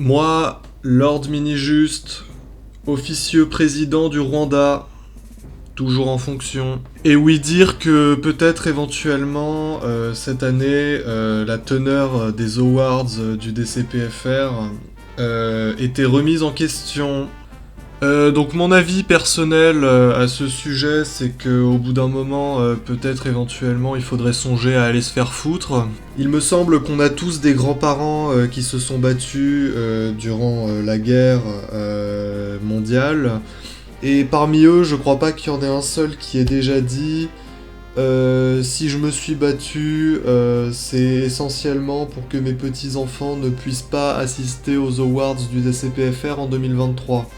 Moi, Lord Mini-Juste, officieux président du Rwanda, toujours en fonction. Et oui dire que peut-être éventuellement, cette année, la teneur des awards du DCPFR était remise en question. Donc mon avis personnel à ce sujet, c'est qu'au bout d'un moment, peut-être éventuellement, il faudrait songer à aller se faire foutre. Il me semble qu'on a tous des grands-parents qui se sont battus durant la guerre mondiale. Et parmi eux, je crois pas qu'il y en ait un seul qui ait déjà dit si je me suis battu, c'est essentiellement pour que mes petits-enfants ne puissent pas assister aux awards du DCPFR en 2023.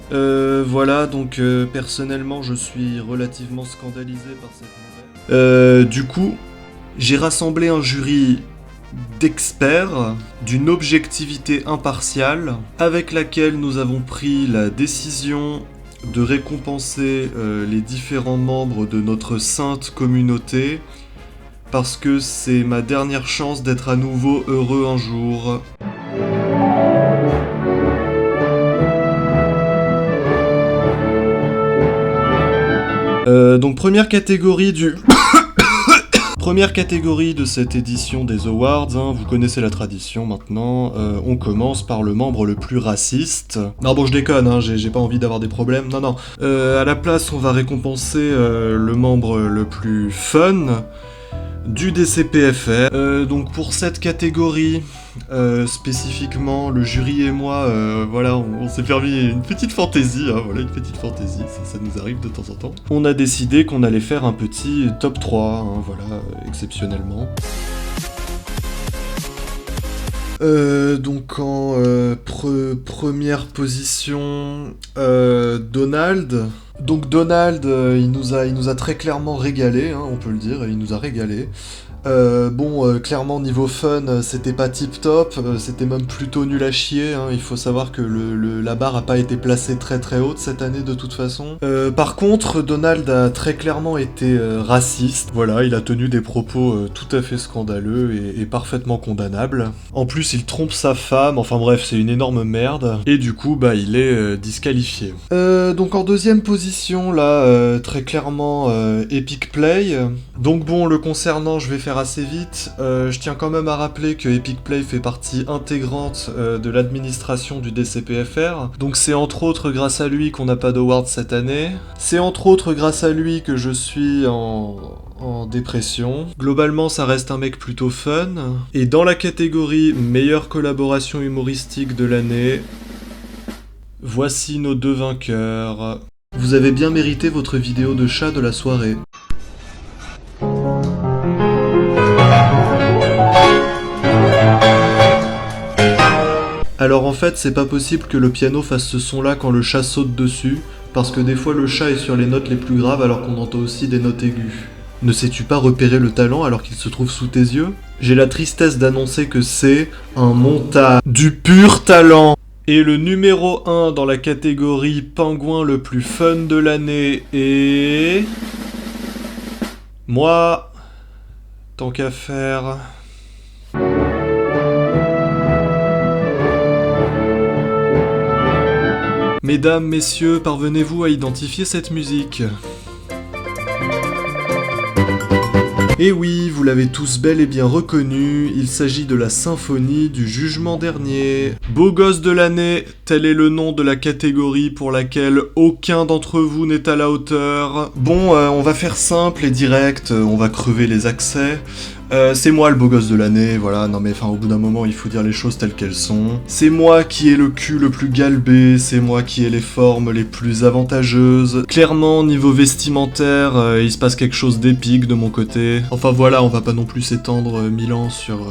Voilà, donc personnellement, je suis relativement scandalisé par cette nouvelle. Du coup, j'ai rassemblé un jury d'experts d'une objectivité impartiale avec laquelle nous avons pris la décision de récompenser les différents membres de notre sainte communauté parce que c'est ma dernière chance d'être à nouveau heureux un jour. Donc première catégorie de cette édition des Awards, hein, vous connaissez la tradition maintenant, on commence par le membre le plus raciste. Non bon je déconne, hein, j'ai pas envie d'avoir des problèmes, non. À la place on va récompenser le membre le plus fun du DCPFR. Donc pour cette catégorie, spécifiquement, le jury et moi, voilà, on s'est permis une petite fantaisie, hein, voilà, une petite fantaisie, ça nous arrive de temps en temps. On a décidé qu'on allait faire un petit top 3, hein, voilà, exceptionnellement. Donc en première position, Donald. Donc Donald, il nous a très clairement régalé, hein, on peut le dire, il nous a régalé. Clairement niveau fun, c'était pas tip top, c'était même plutôt nul à chier, hein. Il faut savoir que la barre a pas été placée très très haute cette année de toute façon. Par contre, Donald a très clairement été raciste, voilà, il a tenu des propos tout à fait scandaleux et parfaitement condamnables. En plus, il trompe sa femme, enfin bref, c'est une énorme merde, et du coup, bah, il est disqualifié. Donc en deuxième position, là, très clairement, Epic Play. Donc bon, le concernant, je vais faire assez vite. Je tiens quand même à rappeler que Epic Play fait partie intégrante de l'administration du DCPFR. Donc c'est entre autres grâce à lui qu'on n'a pas d'award cette année. C'est entre autres grâce à lui que je suis en dépression. Globalement, ça reste un mec plutôt fun. Et dans la catégorie meilleure collaboration humoristique de l'année, voici nos deux vainqueurs. Vous avez bien mérité votre vidéo de chat de la soirée. Alors en fait, c'est pas possible que le piano fasse ce son-là quand le chat saute dessus, parce que des fois le chat est sur les notes les plus graves alors qu'on entend aussi des notes aiguës. Ne sais-tu pas repérer le talent alors qu'il se trouve sous tes yeux ? J'ai la tristesse d'annoncer que c'est un montage. Du pur talent. Et le numéro 1 dans la catégorie pingouin le plus fun de l'année est... Moi, tant qu'à faire... Mesdames, messieurs, parvenez-vous à identifier cette musique ? Et oui, vous l'avez tous bel et bien reconnu, il s'agit de la symphonie du jugement dernier. Beau gosse de l'année, tel est le nom de la catégorie pour laquelle aucun d'entre vous n'est à la hauteur. Bon, on va faire simple et direct, on va crever les accès. C'est moi le beau gosse de l'année, voilà, non mais enfin au bout d'un moment il faut dire les choses telles qu'elles sont. C'est moi qui ai le cul le plus galbé, c'est moi qui ai les formes les plus avantageuses. Clairement niveau vestimentaire, il se passe quelque chose d'épique de mon côté. Enfin voilà, on va pas non plus s'étendre 1000 ans sur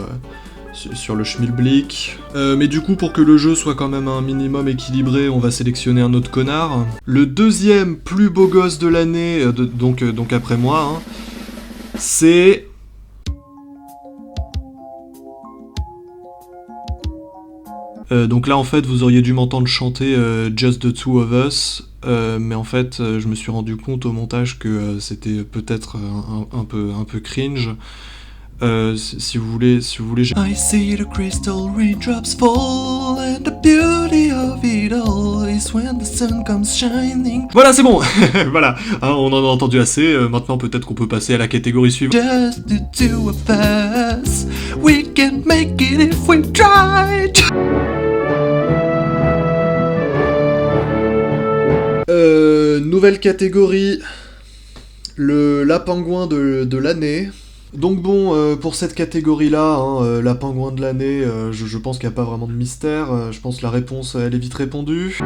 le schmilblick. Mais du coup, pour que le jeu soit quand même un minimum équilibré, on va sélectionner un autre connard. Le deuxième plus beau gosse de l'année, donc après moi, hein, c'est... donc là en fait vous auriez dû m'entendre chanter Just the Two of Us, mais en fait je me suis rendu compte au montage que c'était peut-être un peu cringe. si vous voulez, I see the crystal raindrops fall, and the beauty of it all is when the sun comes shining. Voilà, c'est bon. Voilà, hein, on en a entendu assez. Maintenant, peut-être qu'on peut passer à la catégorie suivante. Just the two of us, we can make it if we try. Nouvelle catégorie, le lapingouin de l'année. Donc bon, pour cette catégorie-là, hein, lapingouin de l'année, je pense qu'il n'y a pas vraiment de mystère. Je pense que la réponse, elle est vite répondue.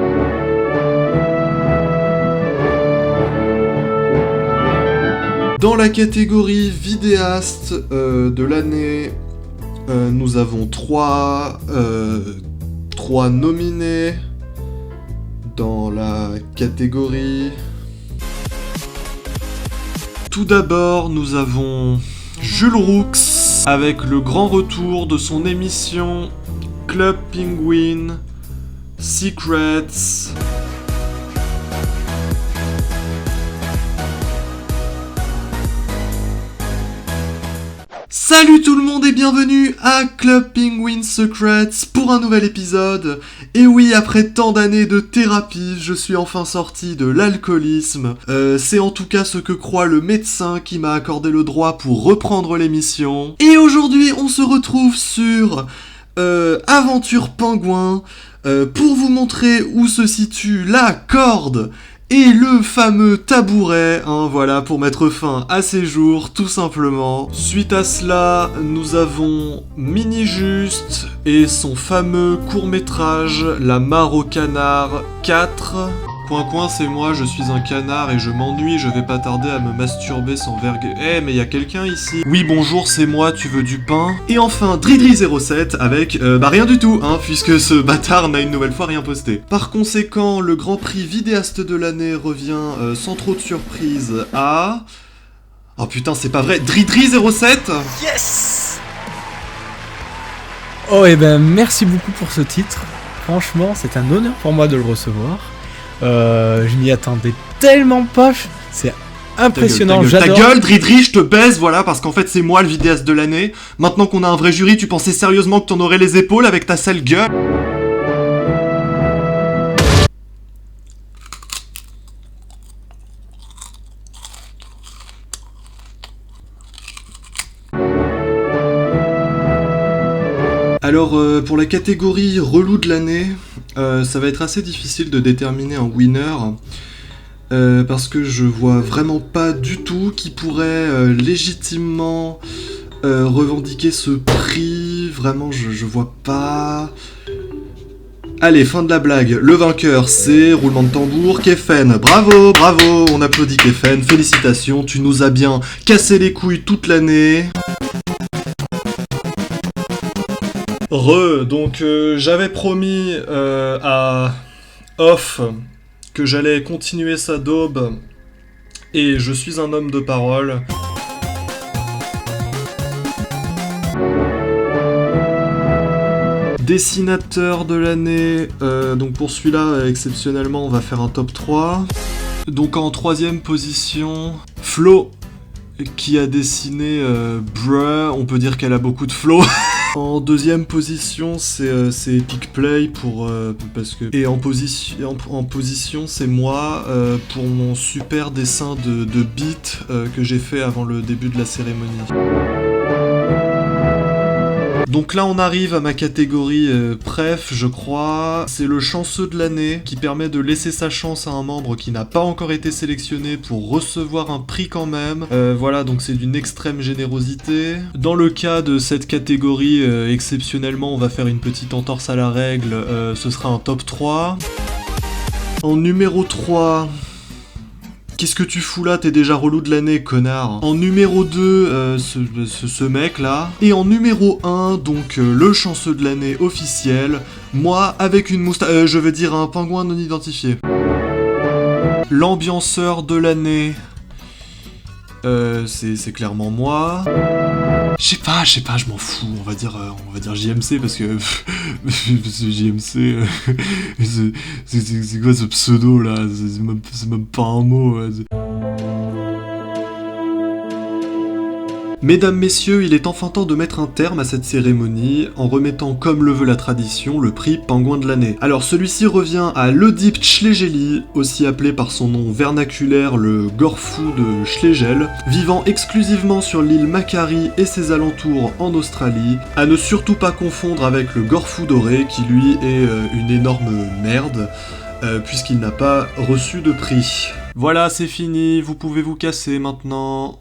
Dans la catégorie vidéaste de l'année, nous avons trois nominés. Dans la catégorie... Tout d'abord, nous avons Jules Roux avec le grand retour de son émission Club Penguin Secrets. Salut tout le monde et bienvenue à Club Penguin Secrets pour un nouvel épisode. Et oui, après tant d'années de thérapie, je suis enfin sorti de l'alcoolisme. C'est en tout cas ce que croit le médecin qui m'a accordé le droit pour reprendre l'émission. Et aujourd'hui, on se retrouve sur Aventure Pingouin pour vous montrer où se situe la corde et le fameux tabouret, hein, voilà, pour mettre fin à ces jours, tout simplement. Suite à cela, nous avons Mini Juste et son fameux court-métrage La Mare au canard 4. Coin, c'est moi, je suis un canard et je m'ennuie, je vais pas tarder à me masturber sans vergue. Eh, mais y a quelqu'un ici? Oui, bonjour, c'est moi, tu veux du pain? Et enfin, Dridri07 avec, rien du tout, hein, puisque ce bâtard n'a une nouvelle fois rien posté. Par conséquent, le grand prix vidéaste de l'année revient sans trop de surprise à... Oh putain, c'est pas vrai, Dridri07? Yes! Oh et ben merci beaucoup pour ce titre. Franchement, c'est un honneur pour moi de le recevoir. Je m'y attendais tellement pas, c'est impressionnant, j'adore. Ta gueule, Dridri, je te baise, voilà, parce qu'en fait c'est moi le vidéaste de l'année. Maintenant qu'on a un vrai jury, tu pensais sérieusement que t'en aurais les épaules avec ta sale gueule? Alors, pour la catégorie relou de l'année, ça va être assez difficile de déterminer un winner, parce que je vois vraiment pas du tout qui pourrait légitimement revendiquer ce prix. Vraiment, je vois pas... Allez, fin de la blague. Le vainqueur, c'est, roulement de tambour, Kefen. Bravo, bravo, on applaudit Kefen, félicitations, tu nous as bien cassé les couilles toute l'année. Donc j'avais promis à Off que j'allais continuer sa daube, et je suis un homme de parole. Dessinateur de l'année, donc pour celui-là, exceptionnellement, on va faire un top 3. Donc en troisième position, Flo, qui a dessiné Bruh, on peut dire qu'elle a beaucoup de flow. En deuxième position, c'est Epic Play parce que... Et en position, c'est moi pour mon super dessin de beat que j'ai fait avant le début de la cérémonie. Donc là on arrive à ma catégorie préf, je crois. C'est le chanceux de l'année qui permet de laisser sa chance à un membre qui n'a pas encore été sélectionné pour recevoir un prix quand même. Voilà, donc c'est d'une extrême générosité. Dans le cas de cette catégorie, exceptionnellement, on va faire une petite entorse à la règle. Ce sera un top 3. En numéro 3... Qu'est-ce que tu fous là? T'es déjà relou de l'année, connard. En numéro 2, ce mec là. Et en numéro 1, donc le chanceux de l'année officiel, moi avec une moustache, je veux dire un pingouin non identifié. L'ambianceur de l'année, c'est clairement moi. Je sais pas, je m'en fous, on va dire JMC parce que JMC, c'est quoi ce pseudo là, c'est même pas un mot. Mesdames, messieurs, il est enfin temps de mettre un terme à cette cérémonie en remettant, comme le veut la tradition, le prix Pingouin de l'année. Alors celui-ci revient à Lodip Schlegeli, aussi appelé par son nom vernaculaire le Gorfou de Schlegel, vivant exclusivement sur l'île Macquarie et ses alentours en Australie, à ne surtout pas confondre avec le Gorfou doré qui lui est une énorme merde, puisqu'il n'a pas reçu de prix. Voilà, c'est fini, vous pouvez vous casser maintenant.